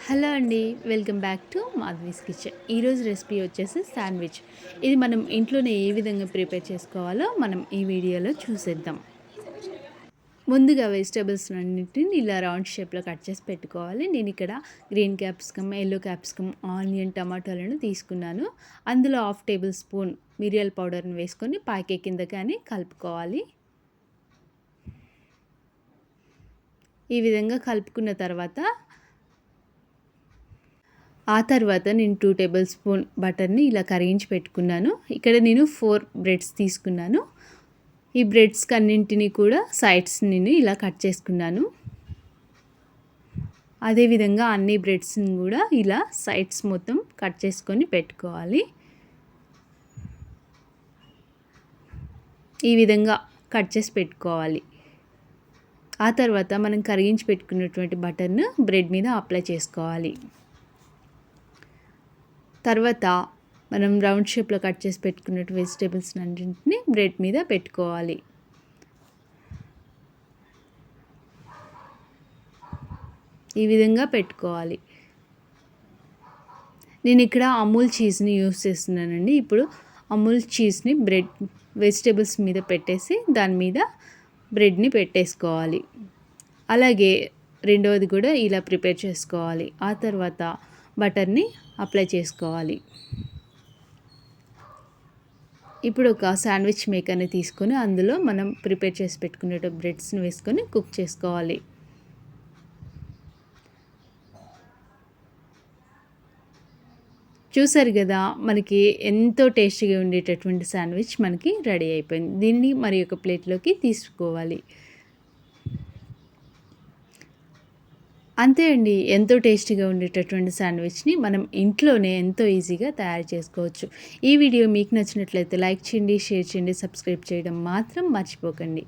Hello అండి. Welcome back to Madhavi's kitchen. ఈరోజు recipe వచ్చేసి శాండ్విచ్. ఇది మనం ఇంట్లోనే ఏ విధంగా ప్రిపేర్ చేసుకోవాలో మనం ఈ వీడియోలో చూసేద్దాం. ముందుగా వెజిటేబుల్స్ అన్నింటిని ఇలా రౌండ్ షేప్లో కట్ చేసి పెట్టుకోవాలి. నేను ఇక్కడ green capsicum, yellow capsicum, onion, టమాటాలను తీసుకున్నాను. అందులో 1/2 టేబుల్ స్పూన్ మిరియాల పౌడర్ని వేసుకొని పాకే కింద కానీ కలుపుకోవాలి. ఈ విధంగా కలుపుకున్న తర్వాత ఆ తర్వాత నేను 2 టేబుల్ స్పూన్ బటర్ని ఇలా కరిగించి పెట్టుకున్నాను. ఇక్కడ నేను 4 బ్రెడ్స్ తీసుకున్నాను. ఈ బ్రెడ్స్ అన్నింటినీ కూడా సైడ్స్ నేను ఇలా కట్ చేసుకున్నాను. అదేవిధంగా అన్ని బ్రెడ్స్ని కూడా ఇలా సైడ్స్ మొత్తం కట్ చేసుకొని పెట్టుకోవాలి. ఈ విధంగా కట్ చేసి పెట్టుకోవాలి. ఆ తర్వాత మనం కరిగించి పెట్టుకున్నటువంటి బటర్ను బ్రెడ్ మీద అప్లై చేసుకోవాలి. తర్వాత మనం రౌండ్ షేప్లో కట్ చేసి పెట్టుకున్నట్టు వెజిటేబుల్స్ అన్నింటినీ బ్రెడ్ మీద పెట్టుకోవాలి. ఈ విధంగా పెట్టుకోవాలి. నేను ఇక్కడ అమూల్ చీజ్ని యూస్ చేస్తున్నానండి. ఇప్పుడు అమూల్ చీజ్ని బ్రెడ్ వెజిటేబుల్స్ మీద పెట్టేసి దాని మీద బ్రెడ్ని పెట్టేసుకోవాలి. అలాగే రెండవది కూడా ఇలా ప్రిపేర్ చేసుకోవాలి. ఆ తర్వాత బటర్ని అప్లై చేసుకోవాలి. ఇప్పుడు ఒక శాండ్విచ్ మేకర్ని తీసుకొని అందులో మనం ప్రిపేర్ చేసి పెట్టుకునే బ్రెడ్స్ని వేసుకొని కుక్ చేసుకోవాలి. చూసారు కదా, మనకి ఎంతో టేస్టీగా ఉండేటటువంటి శాండ్విచ్ మనకి రెడీ అయిపోయింది. దీన్ని మరి ఒక ప్లేట్లోకి తీసుకోవాలి. అంతే అండి, ఎంతో టేస్టీగా ఉండేటటువంటి శాండ్విచ్ని మనం ఇంట్లోనే ఎంతో ఈజీగా తయారు చేసుకోవచ్చు. ఈ వీడియో మీకు నచ్చినట్లయితే లైక్ చేయండి, షేర్ చేయండి, సబ్స్క్రైబ్ చేయడం మాత్రం మర్చిపోకండి.